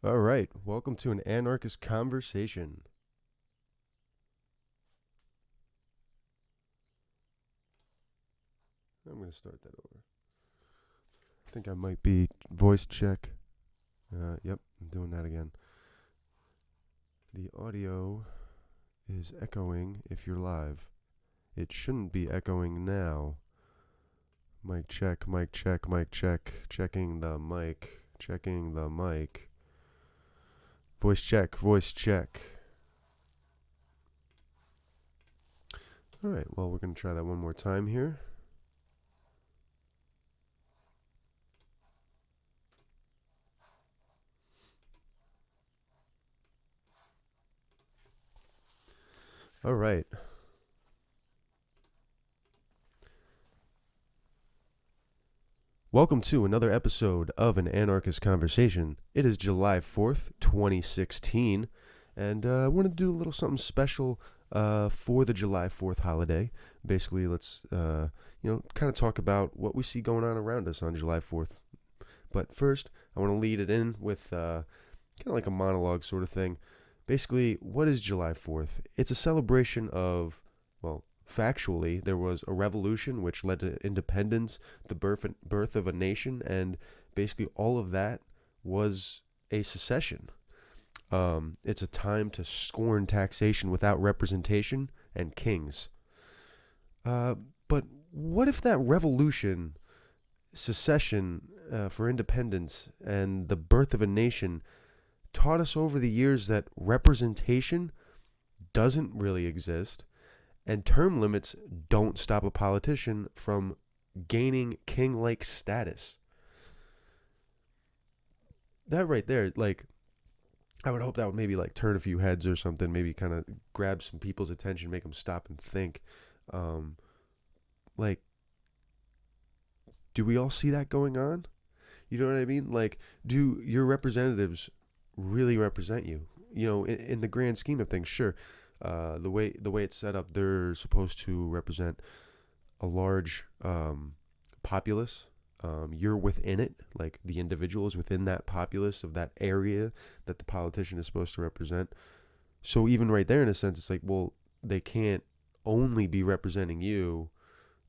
All right, welcome to an Anarchist Conversation. I'm going to start that over. I think I might be voice check. Yep, I'm doing that again. The audio is echoing if you're live. It shouldn't be echoing now. Mic check, mic check, mic check. Checking the mic, checking the mic. Voice check, voice check. All right, well, we're going to try that one more time here. All right. Welcome to another episode of an Anarchist Conversation. It is July 4th, 2016, and I want to do a little something special for the July 4th holiday. Basically, let's, kind of talk about what we see going on around us on July 4th. But first, I want to lead it in with kind of like a monologue sort of thing. Basically, what is July 4th? It's a celebration of, well, factually, there was a revolution which led to independence, the birth of a nation, and basically all of that was a secession. It's a time to scorn taxation without representation and kings. But what if that revolution, secession for independence, and the birth of a nation taught us over the years that representation doesn't really exist, and term limits don't stop a politician from gaining king-like status? That right there, like, I would hope that would maybe like turn a few heads or something, maybe kind of grab some people's attention, make them stop and think. Um, like, do we all see that going on? You know what I mean? Like, do your representatives really represent you? You know, in the grand scheme of things, sure. The way it's set up, they're supposed to represent a large populace. You're within it, like the individual is within that populace of that area that the politician is supposed to represent. So even right there, in a sense, it's like, well, they can't only be representing you;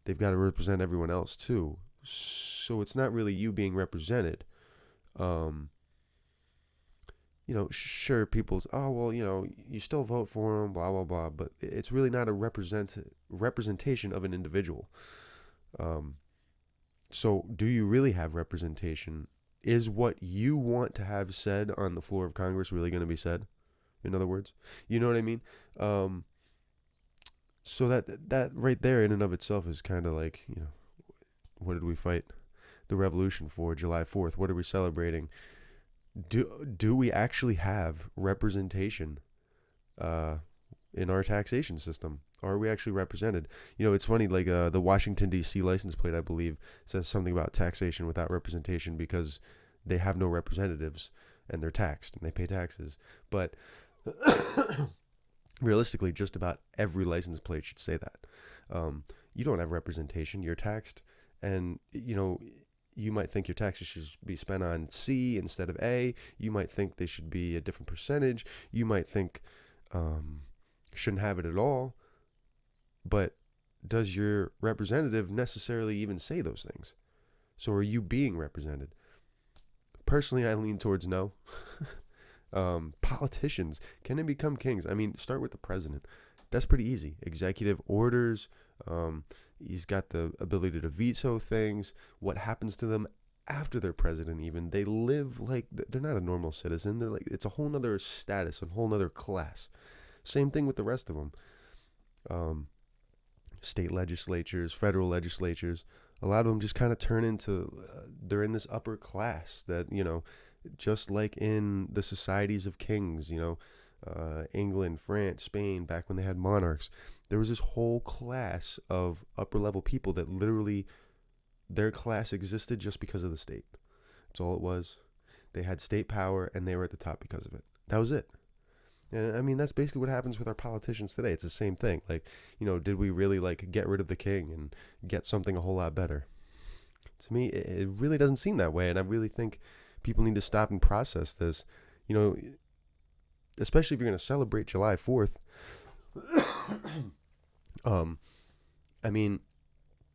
they've got to represent everyone else too. So it's not really you being represented. Um, sure, people, oh, well, you still vote for them, blah, blah, blah, but it's really not a representation of an individual. Um, so do you really have representation? Is what you want to have said on the floor of Congress really going to be said? In other words, you know what I mean? Um, so that right there in and of itself is kind of like, what did we fight the revolution for? July 4th. What are we celebrating? Do we actually have representation uh, in our taxation system? Are we actually represented? It's funny, like the Washington, D.C. license plate, I believe, says something about taxation without representation because they have no representatives and they're taxed and they pay taxes. But realistically, just about every license plate should say that. You don't have representation, you're taxed, and, you might think your taxes should be spent on C instead of A. You might think they should be a different percentage. You might think shouldn't have it at all. But does your representative necessarily even say those things? So are you being represented? Personally, I lean towards no. Politicians, can they become kings? I mean, start with the president. That's pretty easy. Executive orders. He's got the ability to veto things. What happens to them after they're president? Even they live like they're not a normal citizen. They're like, it's a whole nother status, a whole nother class. Same thing with the rest of them. State legislatures, federal legislatures. A lot of them just kind of turn into they're in this upper class that, just like in the societies of kings, England, France, Spain, back when they had monarchs, there was this whole class of upper level people that literally their class existed just because of the state. That's all it was. They had state power and they were at the top because of it. That was it. And I mean, that's basically what happens with our politicians today. It's the same thing. Like, did we really like get rid of the king and get something a whole lot better? To me, it really doesn't seem that way. And I really think people need to stop and process this. You know, especially if you're going to celebrate July 4th. I mean,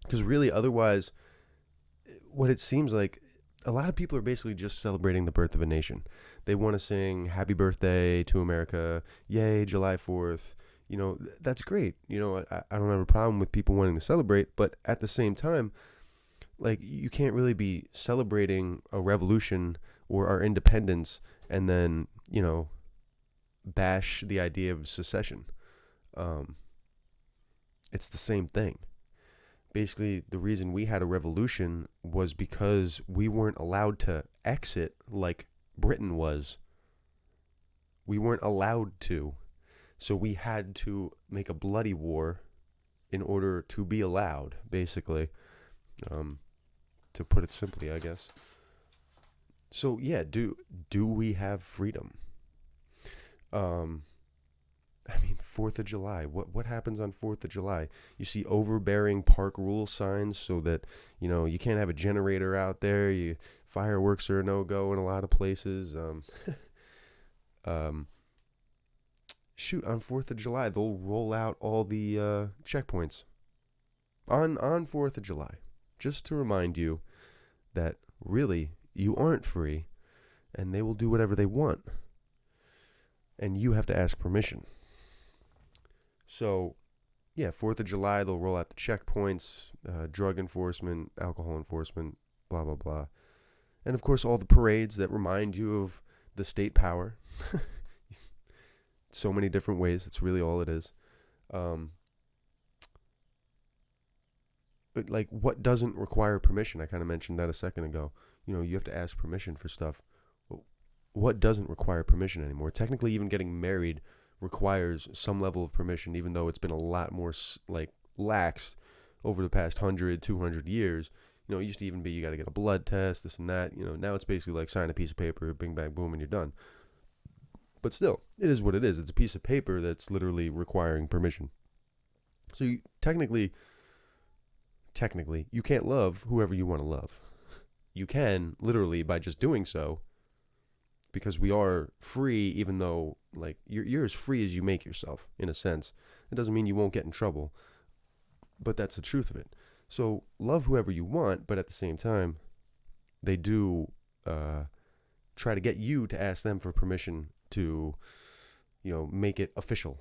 because really, otherwise, what it seems like, a lot of people are basically just celebrating the birth of a nation. They want to sing happy birthday to America, yay, July 4th. That's great. I don't have a problem with people wanting to celebrate, but at the same time, like, you can't really be celebrating a revolution or our independence and then, bash the idea of secession. It's the same thing. Basically, the reason we had a revolution was because we weren't allowed to exit like Britain was. We weren't allowed to. So we had to make a bloody war in order to be allowed, basically. To put it simply, I guess. So, yeah, do we have freedom? 4th of July. What happens on 4th of July? You see overbearing park rule signs so that, you can't have a generator out there. Fireworks are a no-go in a lot of places. Shoot, on 4th of July, they'll roll out all the checkpoints. On 4th of July. Just to remind you that, really, you aren't free, and they will do whatever they want. And you have to ask permission. So, yeah, 4th of July, they'll roll out the checkpoints, drug enforcement, alcohol enforcement, blah, blah, blah. And, of course, all the parades that remind you of the state power. So many different ways. That's really all it is. But, like, what doesn't require permission? I kind of mentioned that a second ago. You have to ask permission for stuff. What doesn't require permission anymore? Technically, even getting married requires some level of permission, even though it's been a lot more lax over the past 100, 200 years. It used to even be you got to get a blood test, this and that. Now it's basically like sign a piece of paper, bing, bang, boom, and you're done. But still, it is what it is. It's a piece of paper that's literally requiring permission. So you, technically, you can't love whoever you want to love. You can, literally, by just doing so, because we are free, even though, like, you're as free as you make yourself, in a sense. It doesn't mean you won't get in trouble, but that's the truth of it. So, love whoever you want, but at the same time, they do try to get you to ask them for permission to, make it official.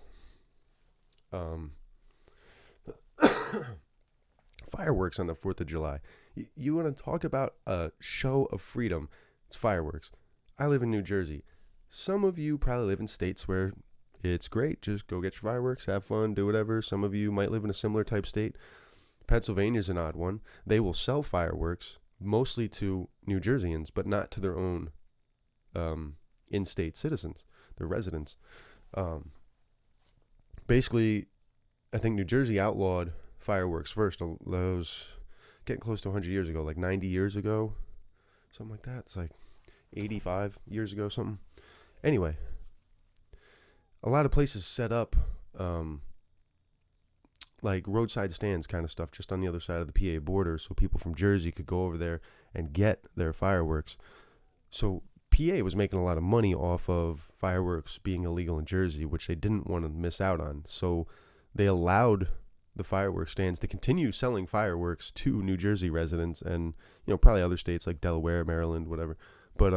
Fireworks on the 4th of July. You want to talk about a show of freedom? It's fireworks. I live in New Jersey. Some of you probably live in states where it's great. Just go get your fireworks, have fun, do whatever. Some of you might live in a similar type state. Pennsylvania's an odd one. They will sell fireworks mostly to New Jerseyans, but not to their own in-state citizens, their residents. Basically, I think New Jersey outlawed fireworks first. Those getting close to 100 years ago, like 90 years ago, something like that. It's like 85 years ago, something. Anyway, a lot of places set up like roadside stands kind of stuff just on the other side of the PA border so people from Jersey could go over there and get their fireworks. So PA was making a lot of money off of fireworks being illegal in Jersey, which they didn't want to miss out on. So they allowed the fireworks stands to continue selling fireworks to New Jersey residents and, probably other states like Delaware, Maryland, whatever. But,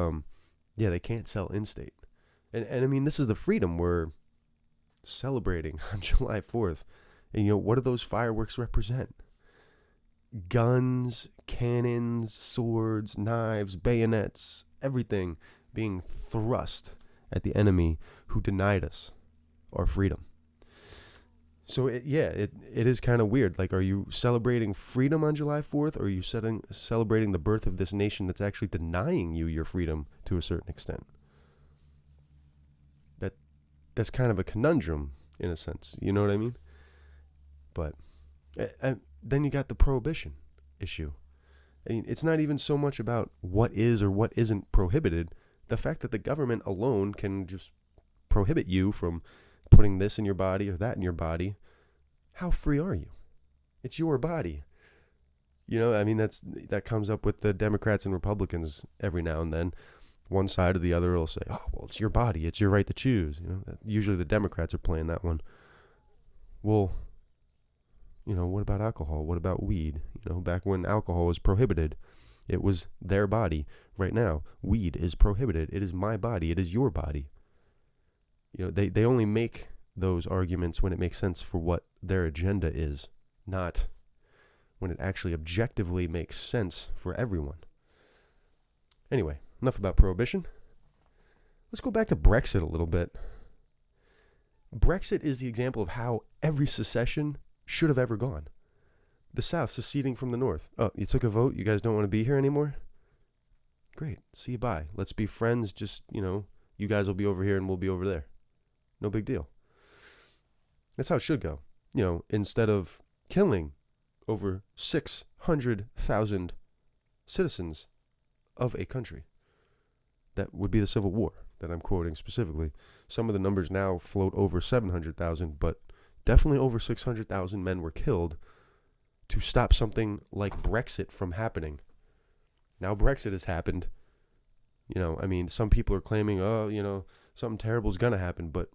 yeah, they can't sell in-state. And I mean, this is the freedom we're celebrating on July 4th. And, what do those fireworks represent? Guns, cannons, swords, knives, bayonets, everything being thrust at the enemy who denied us our freedom. So, it is kind of weird. Like, are you celebrating freedom on July 4th, or are you celebrating the birth of this nation that's actually denying you your freedom to a certain extent? That's kind of a conundrum, in a sense. You know what I mean? But then you got the prohibition issue. I mean, it's not even so much about what is or what isn't prohibited. The fact that the government alone can just prohibit you from putting this in your body or that in your body, how free are you? It's your body. I mean, that comes up with the Democrats and Republicans every now and then. One side or the other will say, oh, well, it's your body. It's your right to choose. Usually the Democrats are playing that one. Well, what about alcohol? What about weed? Back when alcohol was prohibited, it was their body. Right now, weed is prohibited. It is my body. It is your body. They only make those arguments when it makes sense for what their agenda is, not when it actually objectively makes sense for everyone. Anyway, enough about prohibition. Let's go back to Brexit a little bit. Brexit is the example of how every secession should have ever gone. The South seceding from the North. Oh, you took a vote? You guys don't want to be here anymore? Great. See you, bye. Let's be friends. Just, you guys will be over here and we'll be over there. No big deal. That's how it should go. Instead of killing over 600,000 citizens of a country. That would be the Civil War that I'm quoting specifically. Some of the numbers now float over 700,000, but definitely over 600,000 men were killed to stop something like Brexit from happening. Now Brexit has happened. Some people are claiming, something terrible is going to happen, but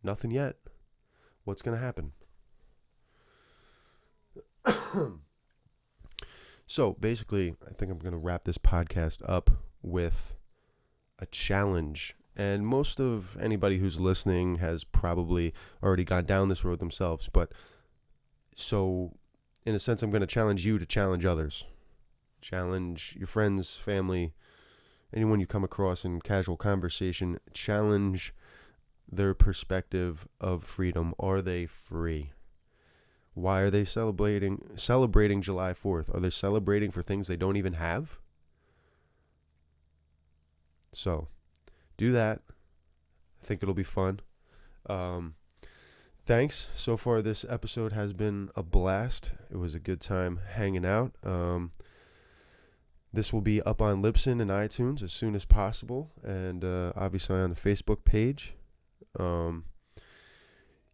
nothing yet. What's going to happen? So basically, I think I'm going to wrap this podcast up with a challenge. And most of anybody who's listening has probably already gone down this road themselves. But so, in a sense, I'm going to challenge you to challenge others. Challenge your friends, family, anyone you come across in casual conversation. Challenge their perspective of freedom. Are they free? Why are they celebrating July 4th? Are they celebrating for things they don't even have? So, do that. I think it'll be fun. Thanks. So far, this episode has been a blast. It was a good time hanging out. This will be up on Libsyn and iTunes as soon as possible, and obviously on the Facebook page.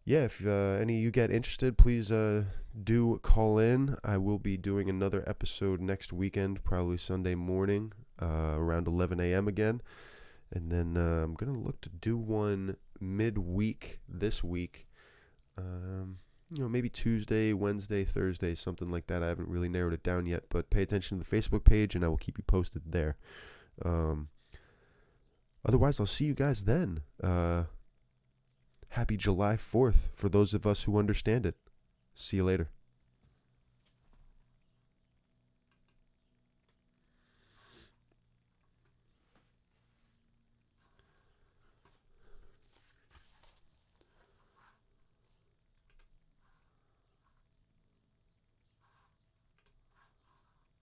If any of you get interested, please do call in. I will be doing another episode next weekend, probably Sunday morning, around 11 a.m. again. And then I'm going to look to do one midweek this week. Maybe Tuesday, Wednesday, Thursday, something like that. I haven't really narrowed it down yet, but pay attention to the Facebook page and I will keep you posted there. Otherwise, I'll see you guys then. Happy July 4th for those of us who understand it. See you later.